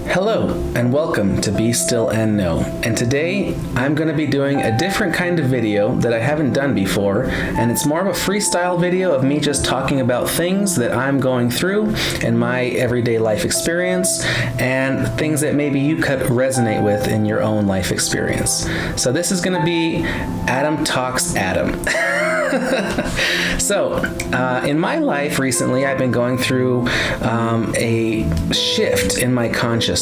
Hello, and welcome to Be Still and Know. And today, I'm going to be doing a different kind of video that I haven't done before, and it's more of a freestyle video of me just talking about things that I'm going through in my everyday life experience, and things that maybe you could resonate with in your own life experience. So this is going to be Adam Talks Adam. So, in my life recently, I've been going through a shift in my consciousness.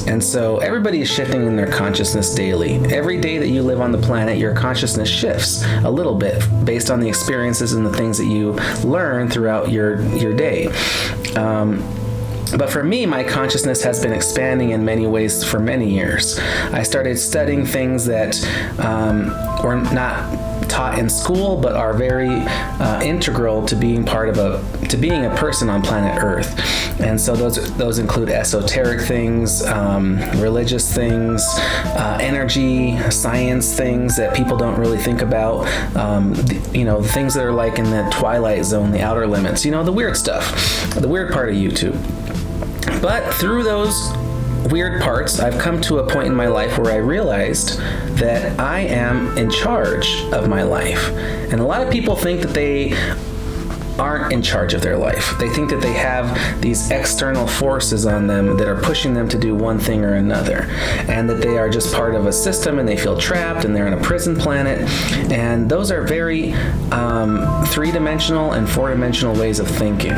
And so everybody is shifting in their consciousness daily. Every day that you live on the planet, your consciousness shifts a little bit based on the experiences and the things that you learn throughout your day. But for me, my consciousness has been expanding in many ways for many years. I started studying things that were not taught in school, but are very integral to being being a person on planet Earth. And so those include esoteric things, religious things, energy, science things that people don't really think about. Things that are like in the twilight zone, the outer limits. The weird stuff, the weird part of YouTube. But through those weird parts, I've come to a point in my life where I realized that I am in charge of my life. And a lot of people think that they aren't in charge of their life. They think that they have these external forces on them that are pushing them to do one thing or another, and that they are just part of a system and they feel trapped and they're in a prison planet. And those are very three-dimensional and four-dimensional ways of thinking.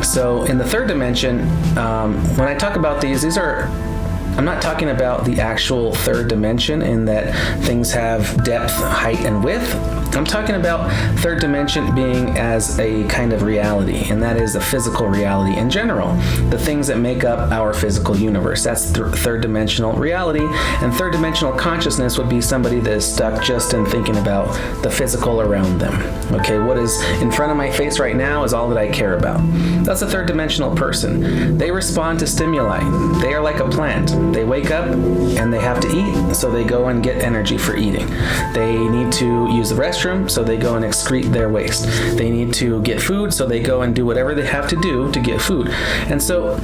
So in the third dimension, when I talk about I'm not talking about the actual third dimension in that things have depth, height, and width. I'm talking about third dimension being as a kind of reality, and that is a physical reality in general. The things that make up our physical universe. That's third dimensional reality, and third dimensional consciousness would be somebody that is stuck just in thinking about the physical around them. Okay, what is in front of my face right now is all that I care about. That's a third dimensional person. They respond to stimuli. They are like a plant. They wake up and they have to eat, so they go and get energy for eating. They need to use the restroom, so they go and excrete their waste. They need to get food, so they go and do whatever they have to do to get food. And so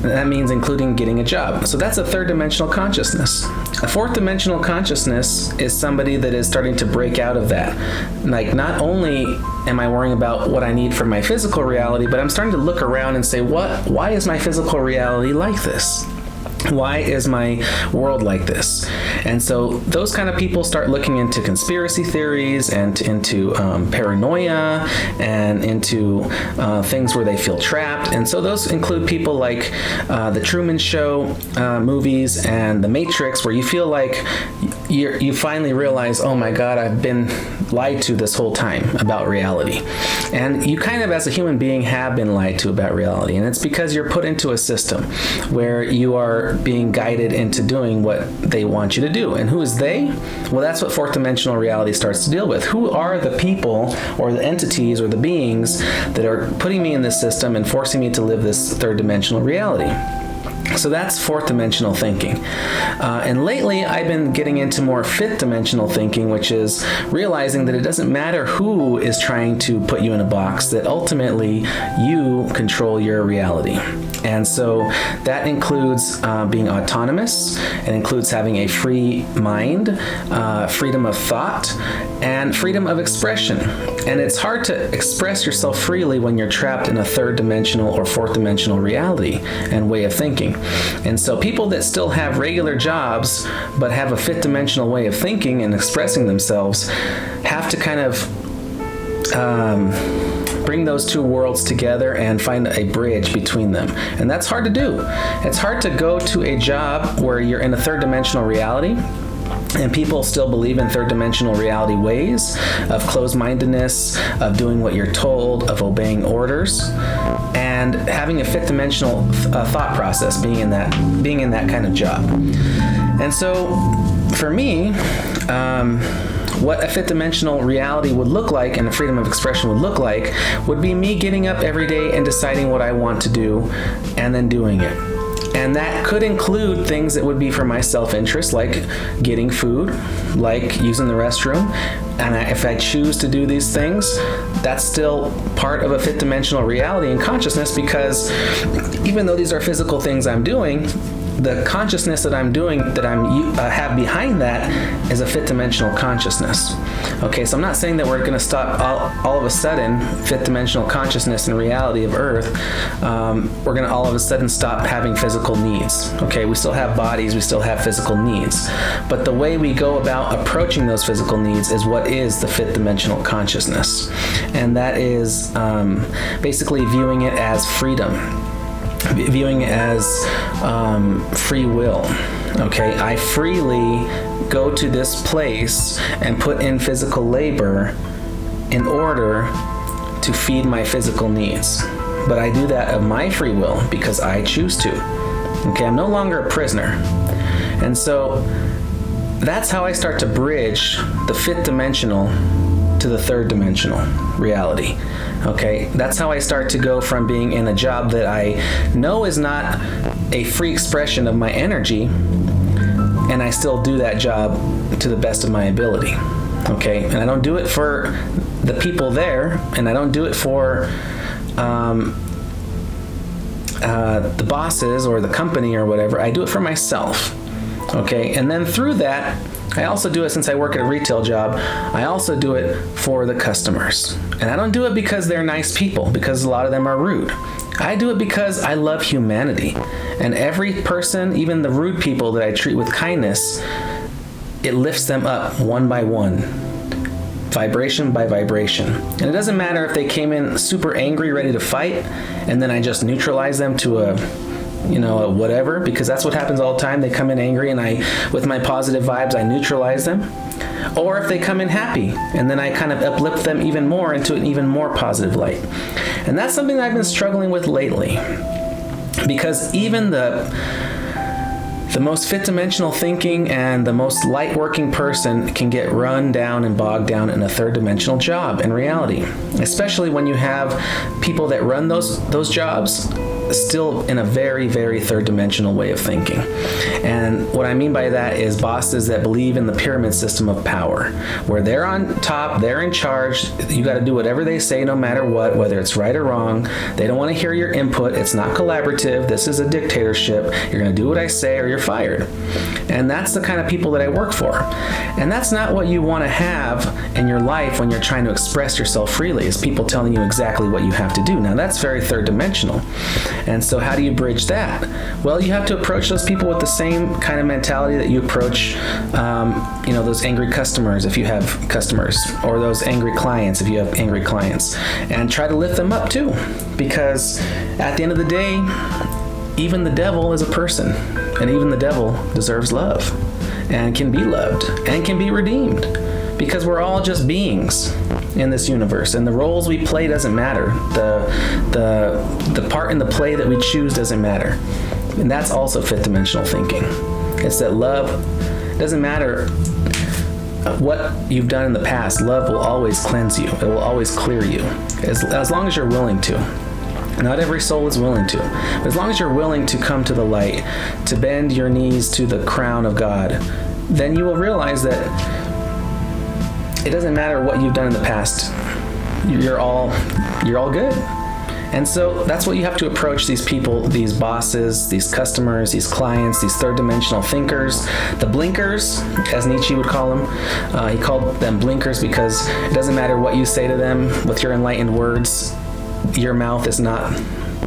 that means including getting a job. So that's a third dimensional consciousness. A fourth dimensional consciousness is somebody that is starting to break out of that. Like, not only am I worrying about what I need for my physical reality, but I'm starting to look around and say, why is my physical reality like this? Why is my world like this? And so those kind of people start looking into conspiracy theories and into paranoia and into things where they feel trapped. And so those include people like the Truman Show movies and The Matrix, where you feel like you finally realize, oh my God, I've been lied to this whole time about reality. And you kind of, as a human being, have been lied to about reality. And it's because you're put into a system where you are being guided into doing what they want you to do. And who is they? Well, that's what fourth dimensional reality starts to deal with. Who are the people or the entities or the beings that are putting me in this system and forcing me to live this third dimensional reality? So that's fourth dimensional thinking. And lately, I've been getting into more fifth dimensional thinking, which is realizing that it doesn't matter who is trying to put you in a box, that ultimately you control your reality. And so that includes being autonomous. It includes having a free mind, freedom of thought, and freedom of expression. And it's hard to express yourself freely when you're trapped in a third dimensional or fourth dimensional reality and way of thinking. And so people that still have regular jobs but have a fifth dimensional way of thinking and expressing themselves have to kind of bring those two worlds together and find a bridge between them. And that's hard to do. It's hard to go to a job where you're in a third dimensional reality and people still believe in third dimensional reality ways of closed-mindedness, of doing what you're told, of obeying orders, and having a fifth dimensional thought process, being in that kind of job. And so for me, what a fifth dimensional reality would look like and a freedom of expression would look like would be me getting up every day and deciding what I want to do and then doing it. And that could include things that would be for my self-interest, like getting food, like using the restroom. And if I choose to do these things, that's still part of a fifth dimensional reality and consciousness, because even though these are physical things I'm doing, the consciousness that I'm doing, that have behind that, is a fifth dimensional consciousness. Okay, so I'm not saying that we're going to stop all of a sudden fifth dimensional consciousness and reality of Earth. We're going to all of a sudden stop having physical needs. Okay, we still have bodies, we still have physical needs, but the way we go about approaching those physical needs is what is the fifth dimensional consciousness, and that is basically viewing it as freedom, viewing it as free will. Okay, I freely go to this place and put in physical labor in order to feed my physical needs. But I do that of my free will because I choose to. Okay, I'm no longer a prisoner. And so that's how I start to bridge the fifth dimensional to the third dimensional reality. Okay, that's how I start to go from being in a job that I know is not a free expression of my energy, and I still do that job to the best of my ability. Okay, and I don't do it for the people there, and I don't do it for the bosses or the company or whatever. I do it for myself. Okay, and then through that, I also do it, since I work at a retail job, I also do it for the customers. And I don't do it because they're nice people, because a lot of them are rude. I do it because I love humanity. And every person, even the rude people that I treat with kindness, it lifts them up one by one, vibration by vibration. And it doesn't matter if they came in super angry, ready to fight, and then I just neutralize them to a whatever, because that's what happens all the time. They come in angry, and with my positive vibes, I neutralize them. Or if they come in happy, and then I kind of uplift them even more into an even more positive light. And that's something that I've been struggling with lately, because even the most fifth dimensional thinking and the most light working person can get run down and bogged down in a third dimensional job in reality, especially when you have people that run those jobs still in a very, very third dimensional way of thinking. And what I mean by that is bosses that believe in the pyramid system of power, where they're on top, they're in charge, you got to do whatever they say no matter what, whether it's right or wrong. They don't want to hear your input. It's not collaborative. This is a dictatorship. You're going to do what I say or you're fired. And that's the kind of people that I work for. And that's not what you want to have in your life when you're trying to express yourself freely, is people telling you exactly what you have to do. Now that's very third dimensional. And so how do you bridge that? Well, you have to approach those people with the same kind of mentality that you approach, those angry customers if you have customers, or those angry clients if you have angry clients, and try to lift them up too. Because at the end of the day, even the devil is a person, and even the devil deserves love, and can be loved, and can be redeemed, because we're all just beings in this universe, and the roles we play doesn't matter. The part in the play that we choose doesn't matter. And that's also fifth dimensional thinking. It's that love doesn't matter what you've done in the past. Love will always cleanse you. It will always clear you, as long as you're willing to. Not every soul is willing to, but as long as you're willing to come to the light, to bend your knees to the crown of God, then you will realize that it doesn't matter what you've done in the past. You're all good. And so that's what you have to approach these people, these bosses, these customers, these clients, these third dimensional thinkers, the blinkers, as Nietzsche would call them. He called them blinkers because it doesn't matter what you say to them with your enlightened words. Your mouth is not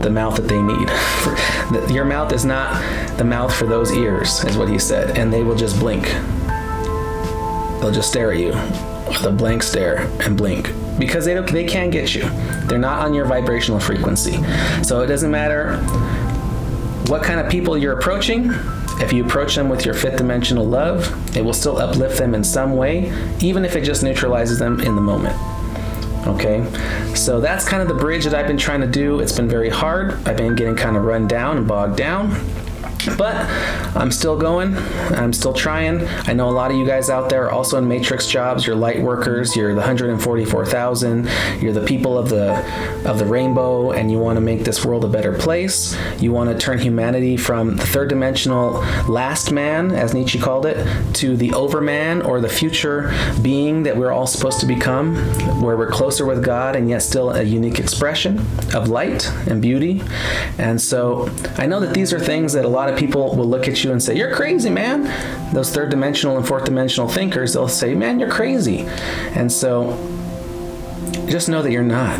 the mouth that they need. Your mouth is not the mouth for those ears, is what he said. And they will just blink. They'll just stare at you with a blank stare and blink, because they can't get you. They're not on your vibrational frequency. So it doesn't matter what kind of people you're approaching. If you approach them with your fifth dimensional love, it will still uplift them in some way, even if it just neutralizes them in the moment. Okay, so that's kind of the bridge that I've been trying to do. It's been very hard. I've been getting kind of run down and bogged down, but I'm still going. I'm still trying. I know a lot of you guys out there are also in matrix jobs. You're light workers. You're the 144,000. You're the people of the rainbow, and you want to make this world a better place. You want to turn humanity from the third dimensional last man, as Nietzsche called it, to the overman, or the future being that we're all supposed to become, where we're closer with God and yet still a unique expression of light and beauty. And so I know that these are things that a lot of people will look at you and say, you're crazy, man. Those third dimensional and fourth dimensional thinkers, they'll say, man, you're crazy. And so just know that you're not.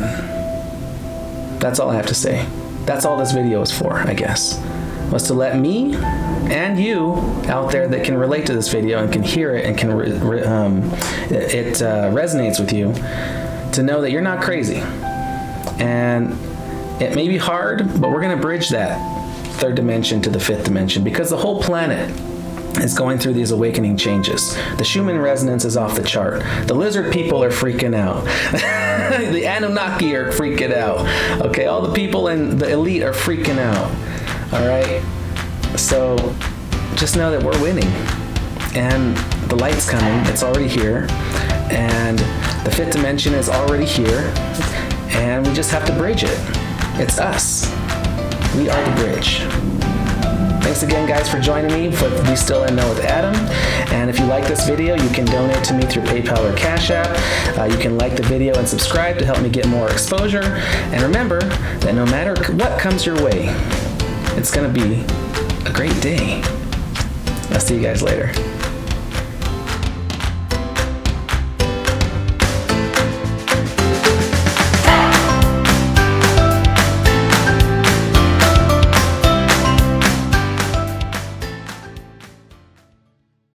That's all I have to say. That's all this video is for, I guess, was to let me and you out there that can relate to this video and can hear it and can it resonates with you, to know that you're not crazy. And it may be hard, but we're going to bridge that third dimension to the fifth dimension, because the whole planet is going through these awakening changes. The Schumann resonance is off the chart. The lizard people are freaking out. The Anunnaki are freaking out. Okay, all the people in the elite are freaking out. All right? So just know that we're winning. And the light's coming. It's already here. And the fifth dimension is already here. And we just have to bridge it. It's us. We are the bridge. Thanks again, guys, for joining me for Be Still and Know with Adam. And if you like this video, you can donate to me through PayPal or Cash App. You can like the video and subscribe to help me get more exposure. And remember that no matter what comes your way, it's going to be a great day. I'll see you guys later.